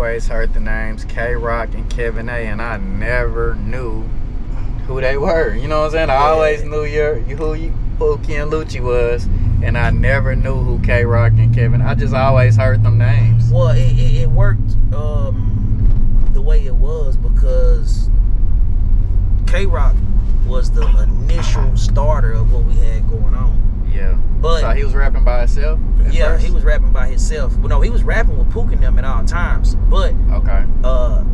always heard the names K-Roc and Kevin A, and I never knew who they were. You know what I'm saying? I always knew who Lucci and Lucci was, and I never knew who K-Roc and Kevin. I just always heard them names. Well, it worked the way it was because K-Roc was the initial starter of what we had going on. Yeah. But so he was rapping by himself? Yeah, first? He was rapping by himself. Well, no, he was rapping with Pook and them at all times. But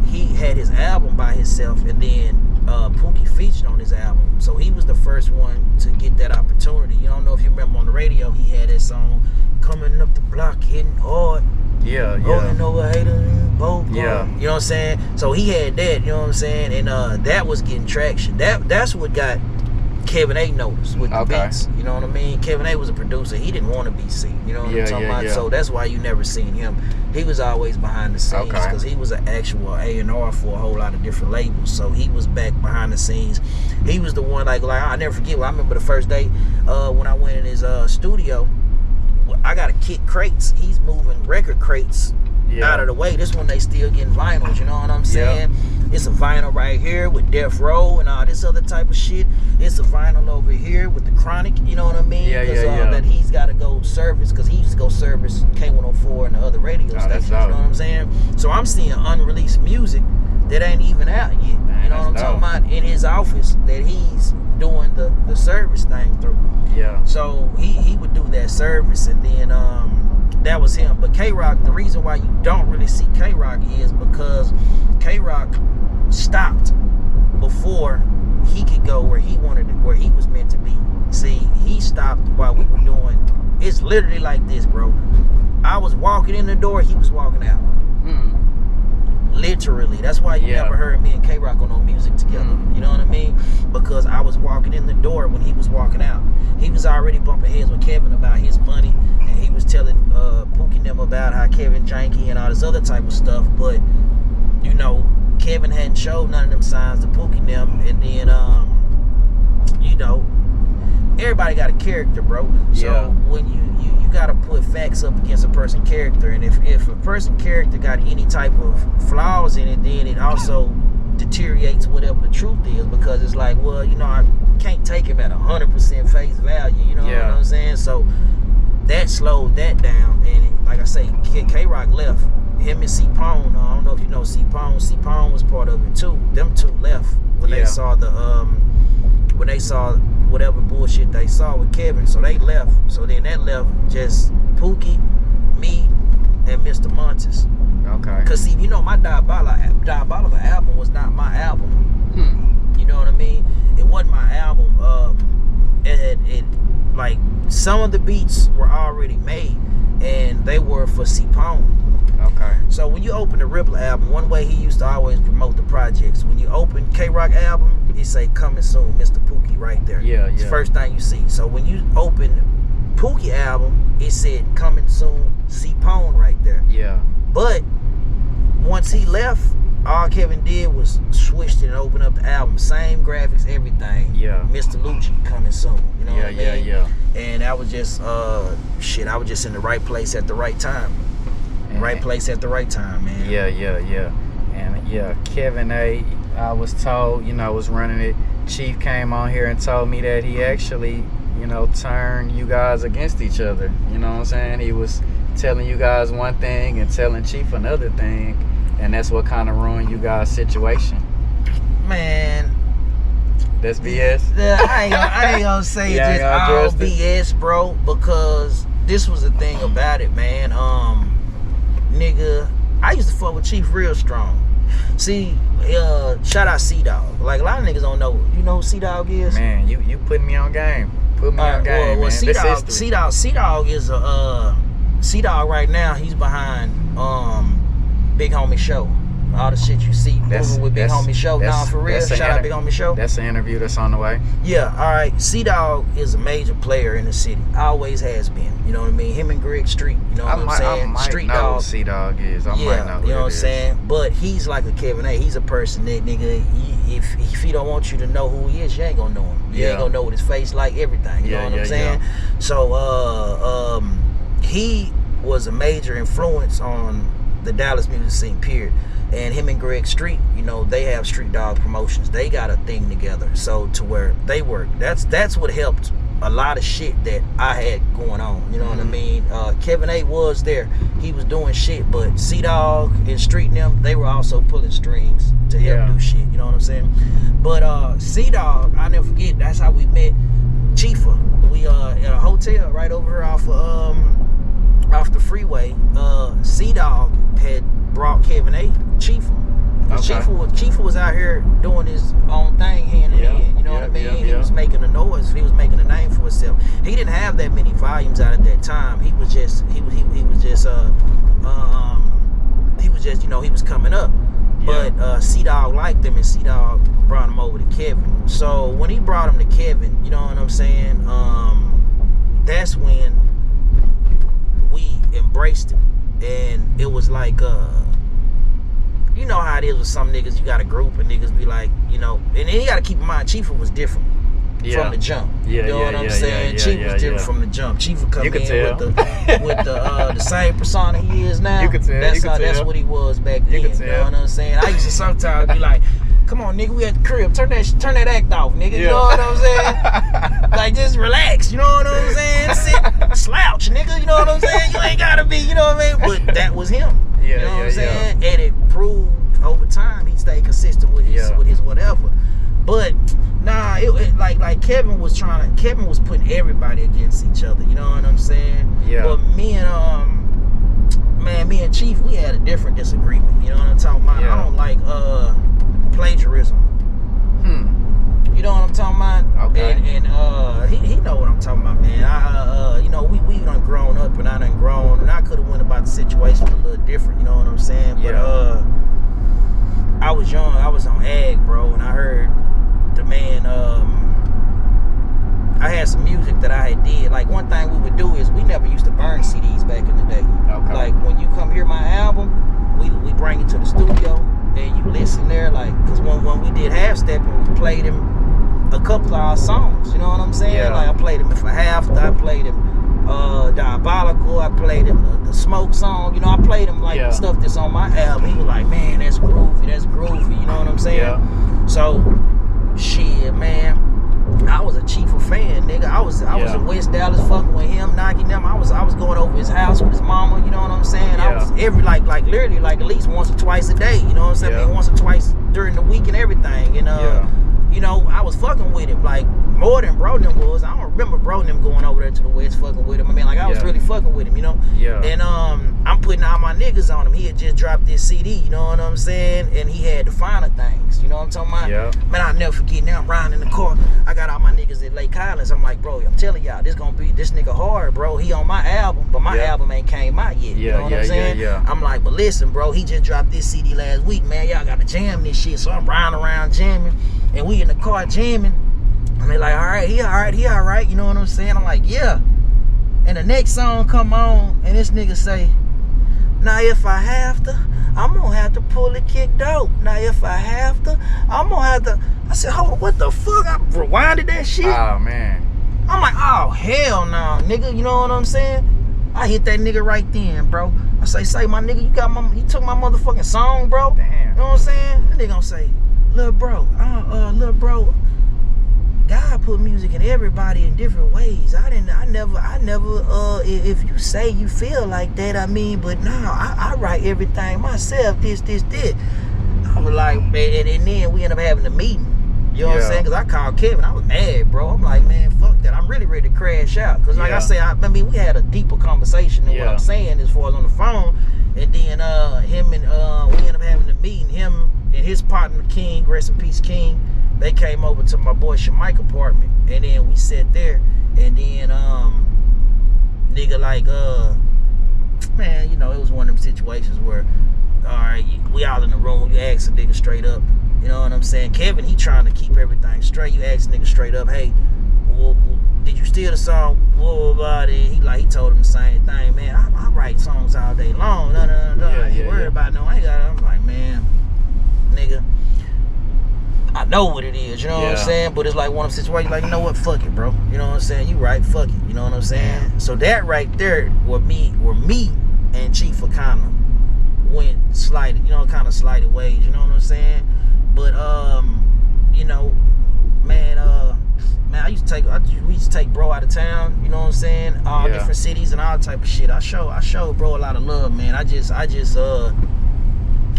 he had his album by himself, and then Pookie featured on his album. So he was the first one to get that opportunity. You don't know if you remember on the radio, he had that song, Coming Up the Block, Hitting Hard. Yeah. Rolling over haters, both. Yeah. You know what I'm saying? So he had that, you know what I'm saying? And that was getting traction. That's what got Kevin A noticed with the beats. You know what I mean? Kevin A was a producer. He didn't want to be seen. You know what I'm talking about? Yeah. So that's why you never seen him. He was always behind the scenes because he was an actual A&R for a whole lot of different labels. So he was back behind the scenes. He was the one like I never forget. I remember the first day when I went in his studio. I got to kick crates. He's moving record crates out of the way. This one they still getting vinyls. You know what I'm saying? It's a vinyl right here with Death Row and all this other type of shit. It's a vinyl over here with the Chronic. You know what I mean? That he's got to go service because he used to go service K104 and the other radio stations. You know what I'm saying? So I'm seeing unreleased music that ain't even out yet. Man, you know what I'm talking about? In his office that he's doing the service thing through. Yeah. So he would do that service, and then that was him. But K-Roc, the reason why you don't really see K-Roc is because K-Roc stopped before he could go where he wanted to, where he was meant to be. See, he stopped while we were doing. It's literally like this, bro. I was walking in the door, he was walking out. Literally. That's why you never heard me and K-Roc on no music together. You know what I mean? Because I was walking in the door when he was walking out. He was already bumping heads with Kevin about his money, and he was telling Pookie them about how Kevin janky and all this other type of stuff. But you know, Kevin hadn't showed none of them signs to Pookie them, and then you know, everybody got a character, bro. So when you gotta put facts up against a person's character, and if a person's character got any type of flaws in it, then it also deteriorates whatever the truth is, because it's like, well, you know, I can't take him at 100% face value. You know what I'm saying? So that slowed that down, and like I say, K-Roc left. Him and C-Pone, I don't know if you know C-Pone. C-Pone was part of it too. Them two left when they saw the when they saw whatever bullshit they saw with Kevin. So they left. So then that left just Pookie, me, and Mr. Montes. Okay. Cause see, you know, my Diabolical album was not my album. You know what I mean? It wasn't my album. It like some of the beats were already made, and they were for C-Pone. Okay. So when you open the Ripple album, one way he used to always promote the projects. When you open K-Roc album, it say coming soon, Mr. Pookie right there. It's the first thing you see. So when you open Pookie album, it said coming soon, C-Pone right there. But once he left, all Kevin did was switched it and open up the album. Same graphics, everything. Mr. Lucci coming soon. You know what I mean? And I was just shit, I was just in the right place at the right time. Right place at the right time, man. And Kevin A, I was told, you know, was running it. Chief came on here and told me that he actually, you know, turned you guys against each other. You know what I'm saying? He was telling you guys one thing and telling Chief another thing, and that's what kind of ruined you guys' situation. Man, that's BS. I ain't gonna say just all BS, bro, because this was the thing about it, man. Nigga, I used to fuck with Chief real strong. See, shout out C-Dog. Like, a lot of niggas don't know. You know who C-Dog is? Man, you putting me on game. Put me on game, man. C-Dog is a C-Dog right now. He's behind Big Homie Show. All the shit you see moving with Big Homie Show. Nah, for real. Shout out Big Homie Show. That's the interview that's on the way. Yeah, all right. C-Dog is a major player in the city. Always has been. You know what I mean? Him and Greg Street. You know what I'm saying? I might Street know Dog. who C-Dog is. I might know who you know what I'm is. saying? But he's like a Kevin A. He's a person that, nigga, if he don't want you to know who he is, you ain't gonna know him. You ain't gonna know what his face like, everything. You know what I'm saying? So, he was a major influence on the Dallas music scene, period. And him and Greg Street, you know, they have Street Dog Promotions. They got a thing together, so to where they work. That's what helped a lot of shit that I had going on. You know what I mean? Kevin A was there. He was doing shit, but C-Dog and Street and them, they were also pulling strings to help do shit. You know what I'm saying? But C-Dog, I never forget, that's how we met Chifa. We at a hotel right over here off the freeway. C-Dog had brought Kevin A Chifa. Chifa was out here doing his own thing hand in hand. You know what I mean? He was making a noise. He was making a name for himself. He didn't have that many volumes out at that time. He was just you know, he was coming up. But C-Dog liked him, and C-Dog brought him over to Kevin. So when he brought him to Kevin, you know what I'm saying? That's when we embraced him, and it was like you know how it is with some niggas. You got a group of niggas be like, you know, and then you got to keep in mind, Chifa was different from the jump. You know what I'm saying? Chifa was different from the jump. Chifa come in with the same persona he is now. You could tell. That's what he was back then. You know what I'm saying? I used to sometimes be like, come on, nigga, we at the crib. Turn that act off, nigga. You know what I'm saying? Like, just relax. You know what I'm saying? Sit, slouch, nigga. You know what I'm saying? You ain't gotta be. You know what I mean? But that was him. You know what I'm saying? And it proved over time he stayed consistent with his whatever. But nah, it like Kevin was putting everybody against each other. You know what I'm saying? Yeah. But me and Chief, we had a different disagreement. You know what I'm talking about? I don't like plagiarism. You know what I'm talking about? Okay. And he know what I'm talking about, man. You know, we done grown up, and I done grown, and I could have went about the situation a little different. You know what I'm saying? But I was young. I was on ag, bro, and I heard the man. I had some music that I had did. Like, one thing we would do is we never used to burn CDs back in the day. Okay. Like, when you come hear my album, we bring it to the studio and you listen there. Like, because when we did Half Stepping, we played him a couple of our songs. You know what I'm saying? Yeah. Like, I played him for Half. I played him Diabolical. I played him the Smoke song. You know, I played him like stuff that's on my album. He was like, man, that's groovy. That's groovy. You know what I'm saying? Yeah. So, shit, man. I was a Chifa fan, nigga. I was in West Dallas fucking with him, knocking them. I was going over his house with his mama, you know what I'm saying? I was literally at least once or twice a day, you know what I'm saying? I mean, once or twice during the week and everything. And you know, I was fucking with him like more than bro them was. I don't remember bro them going over there to the West fucking with him. I mean, like, I was really fucking with him, you know? Yeah. And I'm putting all my niggas on him. He had just dropped this CD, you know what I'm saying? And he had the finer things, you know what I'm talking about? Yeah. Man, I'll never forget. Now I'm riding in the car. I got all my niggas at Lake Highlands. I'm like, bro, I'm telling y'all, this nigga hard, bro. He on my album, but my album ain't came out yet. You know what I'm saying? I'm like, but listen, bro, he just dropped this CD last week, man. Y'all got to jam this shit. So I'm riding around jamming, and we in the car jamming. And they like, all right, he all right, you know what I'm saying? I'm like, yeah. And the next song come on, and this nigga say, now if I have to, I'm gonna have to pull a kick dope. Now if I have to, I'm gonna have to. I said, hold on, what the fuck? I rewinded that shit. Oh, man. I'm like, oh, hell no, nigga, you know what I'm saying? I hit that nigga right then, bro. I say, my nigga, you took my motherfucking song, bro. Damn. You know what I'm saying? That nigga gonna say, little bro, God put music in everybody in different ways. I never, if you say you feel like that, I mean, but no, I write everything myself, this. I was like, and then we ended up having a meeting. You know what I'm saying? Because I called Kevin. I was mad, bro. I'm like, man, fuck that. I'm really ready to crash out. Because like I say, I mean, we had a deeper conversation than what I'm saying as far as on the phone. And then we ended up having a meeting. Him and his partner, King, rest in peace, King, they came over to my boy Shamike's apartment, and then we sat there, and then nigga like man, you know, it was one of them situations where, all right, we all in the room, you ask a nigga straight up, you know what I'm saying? Kevin, he trying to keep everything straight. You ask a nigga straight up, hey, well, did you steal the song? What? He told him the same thing, man. I write songs all day long. No. I ain't worried about no. I ain't got it. I'm like, man, nigga, I know what it is, you know what I'm saying? But it's like one of them situations, like, you know what, fuck it, bro. You know what I'm saying? You right, fuck it. You know what I'm saying? So that right there were me and Chief kind of went slighted, you know, kind of slighted ways, you know what I'm saying? But you know, man, I used to we used to take bro out of town, you know what I'm saying? All different cities and all type of shit. I show bro a lot of love, man. I just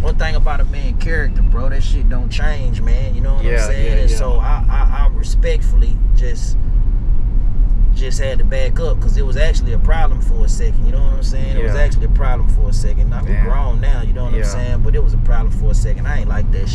one thing about a man character, bro, that shit don't change, man. You know what I'm saying? And so I respectfully just had to back up, because it was actually a problem for a second. You know what I'm saying? It was actually a problem for a second. Now we grown now, you know what I'm saying? But it was a problem for a second. I ain't like that shit.